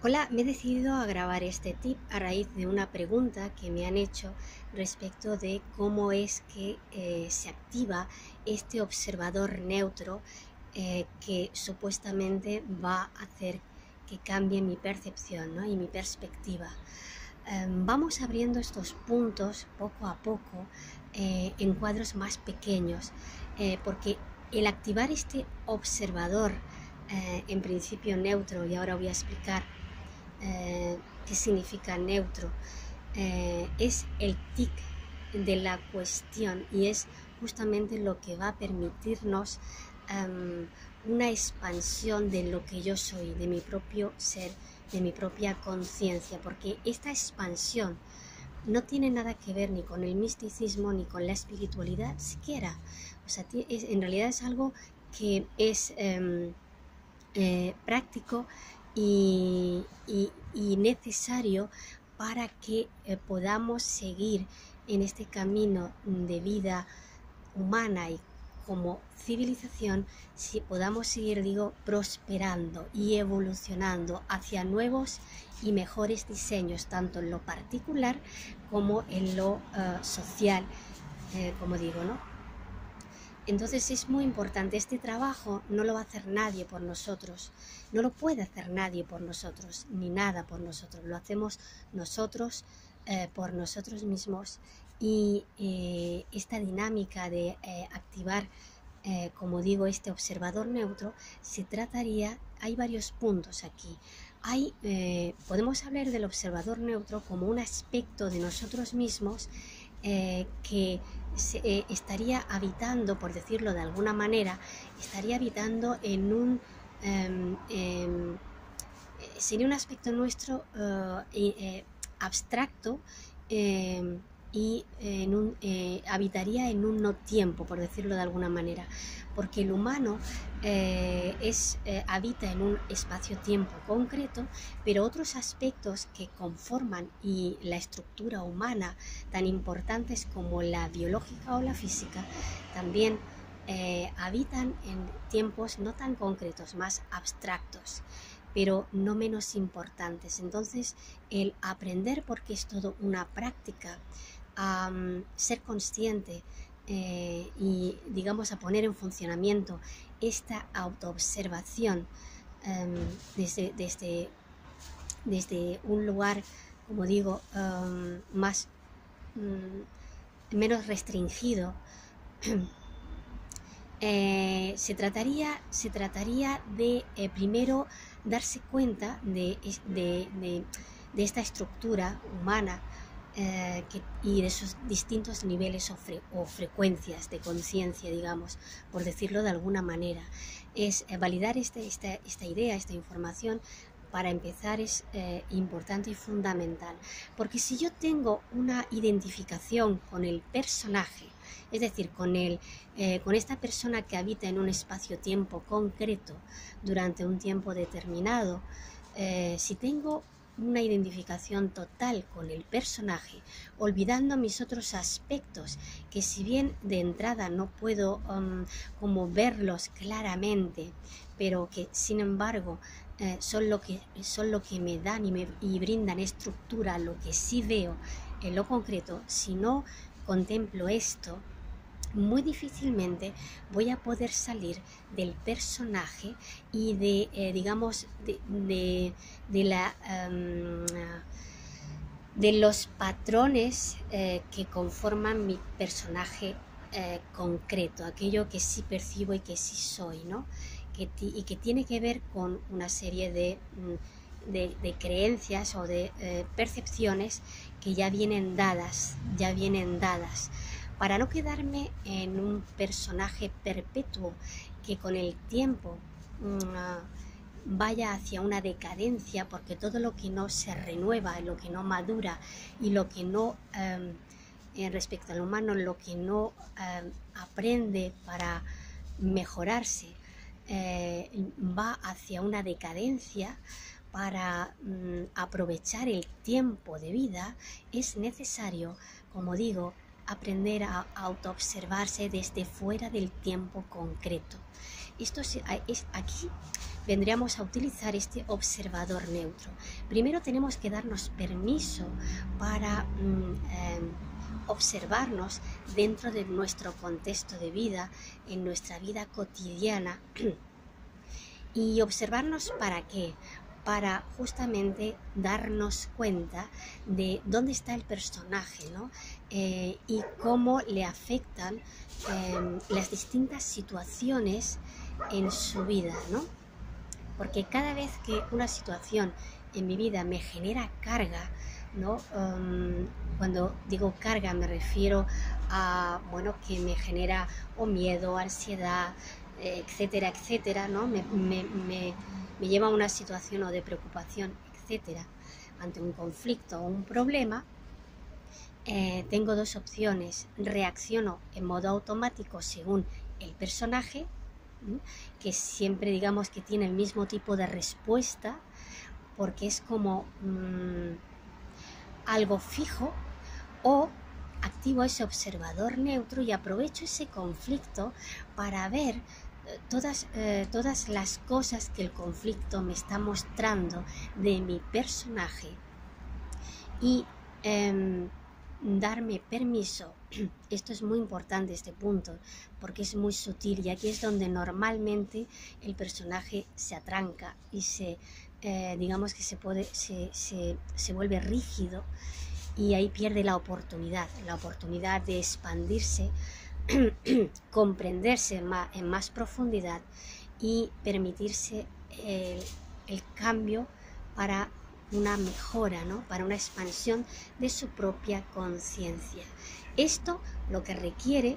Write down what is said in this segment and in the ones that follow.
Hola, me he decidido a grabar este tip a raíz de una pregunta que me han hecho respecto de cómo es que se activa este observador neutro que supuestamente va a hacer que cambie mi percepción, ¿no? Y mi perspectiva. Vamos abriendo estos puntos poco a poco en cuadros más pequeños, porque el activar este observador en principio neutro, y ahora voy a explicar qué significa neutro, es el tic de la cuestión y es justamente lo que va a permitirnos una expansión de lo que yo soy, de mi propio ser, de mi propia conciencia, porque esta expansión no tiene nada que ver ni con el misticismo ni con la espiritualidad siquiera. O sea, en realidad es algo que es práctico y necesario para que podamos seguir en este camino de vida humana y como civilización, si podamos seguir, prosperando y evolucionando hacia nuevos y mejores diseños, tanto en lo particular como en lo social, como digo, ¿no? Entonces es muy importante, este trabajo no lo va a hacer nadie por nosotros, no lo puede hacer nadie por nosotros, ni nada por nosotros, lo hacemos nosotros por nosotros mismos y esta dinámica de activar, como digo, este observador neutro, se trataría, hay varios puntos aquí. Podemos hablar del observador neutro como un aspecto de nosotros mismos que estaría habitando, por decirlo de alguna manera, estaría habitando en un sería un aspecto nuestro abstracto y habitaría en un no tiempo, por decirlo de alguna manera, porque el humano habita en un espacio-tiempo concreto, pero otros aspectos que conforman y la estructura humana, tan importantes como la biológica o la física, también habitan en tiempos no tan concretos, más abstractos, pero no menos importantes. Entonces, el aprender, porque es todo una práctica, a ser consciente y, digamos, a poner en funcionamiento esta autoobservación desde un lugar, como digo, menos restringido, se trataría de primero darse cuenta de esta estructura humana y de sus distintos niveles o frecuencias de conciencia, digamos, por decirlo de alguna manera. Es validar esta idea, esta información. Para empezar es importante y fundamental, porque si yo tengo una identificación con el personaje, es decir, con esta persona que habita en un espacio-tiempo concreto durante un tiempo determinado, si tengo una identificación total con el personaje, olvidando mis otros aspectos, que si bien de entrada no puedo como verlos claramente, pero que sin embargo son lo que me dan y brindan estructura a lo que sí veo en lo concreto, si no contemplo esto, muy difícilmente voy a poder salir del personaje y de los patrones que conforman mi personaje concreto, aquello que sí percibo y que sí soy, ¿no? Y que tiene que ver con una serie de creencias o de percepciones que ya vienen dadas, para no quedarme en un personaje perpetuo que con el tiempo vaya hacia una decadencia, porque todo lo que no se renueva, lo que no madura y lo que no, respecto al humano, lo que no aprende para mejorarse, va hacia una decadencia. Para aprovechar el tiempo de vida es necesario, como digo, aprender a autoobservarse desde fuera del tiempo concreto. Esto es aquí vendríamos a utilizar este observador neutro. Primero tenemos que darnos permiso para observarnos dentro de nuestro contexto de vida, en nuestra vida cotidiana. ¿Y observarnos para qué? Para justamente darnos cuenta de dónde está el personaje, ¿no? Y cómo le afectan las distintas situaciones en su vida, ¿no? Porque cada vez que una situación en mi vida me genera carga, ¿no? Cuando digo carga me refiero a, bueno, que me genera o miedo, ansiedad, etcétera, etcétera, ¿no? Me lleva a una situación o de preocupación, etcétera, ante un conflicto o un problema. Tengo dos opciones: reacciono en modo automático según el personaje, que siempre digamos que tiene el mismo tipo de respuesta, porque es como algo fijo, o activo ese observador neutro y aprovecho ese conflicto para ver todas las cosas que el conflicto me está mostrando de mi personaje y darme permiso. Esto es muy importante, este punto, porque es muy sutil, y aquí es donde normalmente el personaje se atranca y digamos que se vuelve rígido, y ahí pierde la oportunidad de expandirse, comprenderse en más profundidad y permitirse el cambio para una mejora, ¿no? Para una expansión de su propia conciencia. Esto lo que requiere,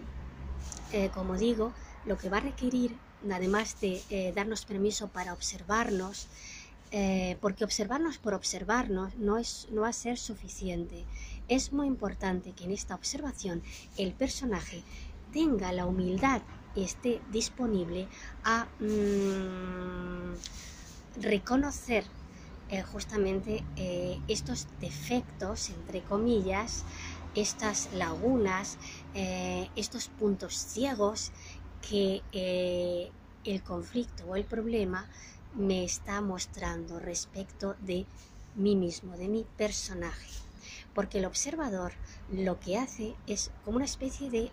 como digo, lo que va a requerir, además de darnos permiso para observarnos, porque observarnos por observarnos no va a ser suficiente. Es muy importante que en esta observación el personaje tenga la humildad, esté disponible a reconocer justamente estos defectos, entre comillas, estas lagunas, estos puntos ciegos que el conflicto o el problema me está mostrando respecto de mí mismo, de mi personaje. Porque el observador lo que hace es como una especie de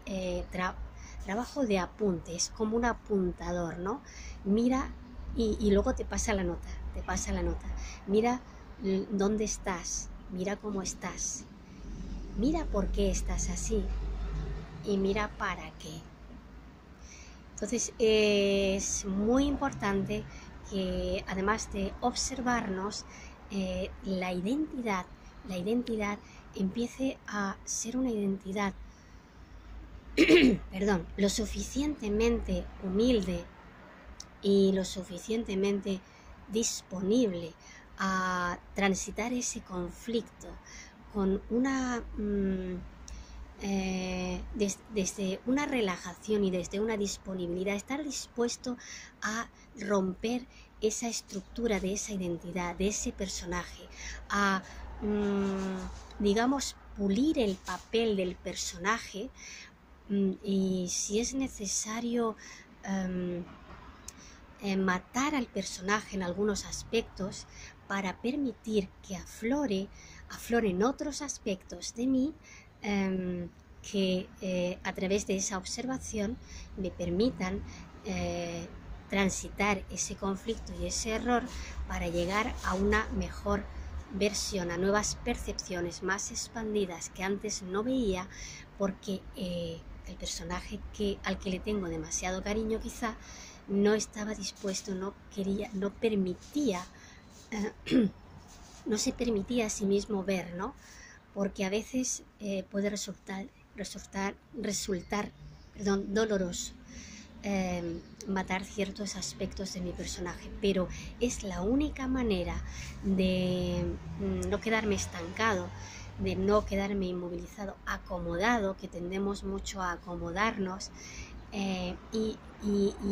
trabajo de apunte, es como un apuntador, ¿no? Mira y luego te pasa la nota. Mira dónde estás, mira cómo estás, mira por qué estás así y mira para qué. Entonces es muy importante que, además de observarnos, la identidad empiece a ser una identidad lo suficientemente humilde y lo suficientemente disponible a transitar ese conflicto con una desde una relajación y desde una disponibilidad, estar dispuesto a romper esa estructura de esa identidad, de ese personaje, a digamos pulir el papel del personaje, y si es necesario matar al personaje en algunos aspectos para permitir que afloren otros aspectos de mí que a través de esa observación me permitan transitar ese conflicto y ese error para llegar a una mejor versión, a nuevas percepciones más expandidas que antes no veía, porque el personaje al que le tengo demasiado cariño quizá no estaba dispuesto, no permitía, no se permitía a sí mismo ver, ¿no? Porque a veces puede resultar doloroso matar ciertos aspectos de mi personaje, pero es la única manera de no quedarme estancado, de no quedarme inmovilizado, acomodado, que tendemos mucho a acomodarnos, y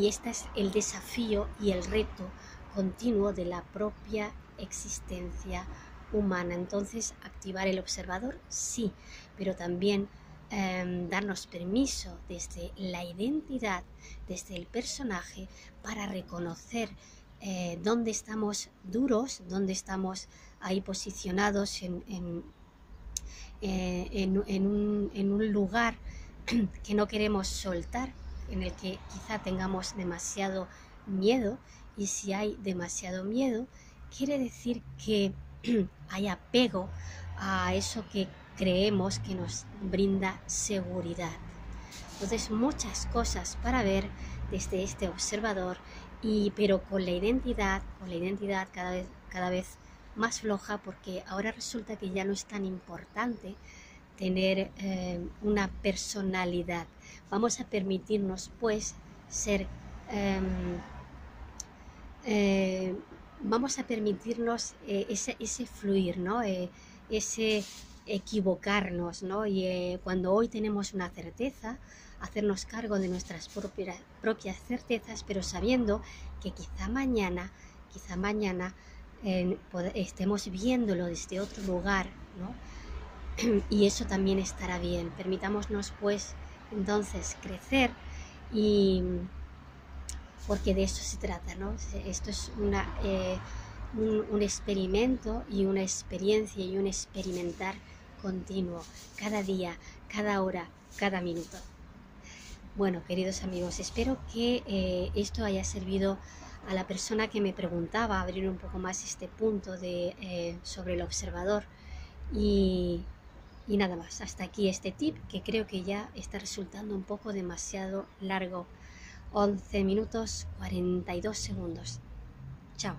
este es el desafío y el reto continuo de la propia existencia humana. Entonces, activar el observador, sí, pero también darnos permiso desde la identidad, desde el personaje, para reconocer dónde estamos duros, dónde estamos ahí posicionados en un lugar que no queremos soltar, en el que quizá tengamos demasiado miedo. Y si hay demasiado miedo, quiere decir que hay apego a eso que creemos que nos brinda seguridad. Entonces, muchas cosas para ver desde este observador, pero con la identidad cada vez más floja, porque ahora resulta que ya no es tan importante tener una personalidad. Vamos a permitirnos pues ser, vamos a permitirnos ese fluir, ¿no? Ese equivocarnos, ¿no? Y cuando hoy tenemos una certeza, hacernos cargo de nuestras propias certezas, pero sabiendo que quizá mañana estemos viéndolo desde otro lugar, ¿no? Y eso también estará bien. Permitámonos pues entonces crecer, y porque de eso se trata, ¿no? Esto es un experimento y una experiencia y un experimentar continuo, cada día, cada hora, cada minuto. Bueno, queridos amigos, espero que esto haya servido a la persona que me preguntaba, abrir un poco más este punto sobre el observador. Y nada más, hasta aquí este tip, que creo que ya está resultando un poco demasiado largo. 11 minutos 42 segundos. Chao.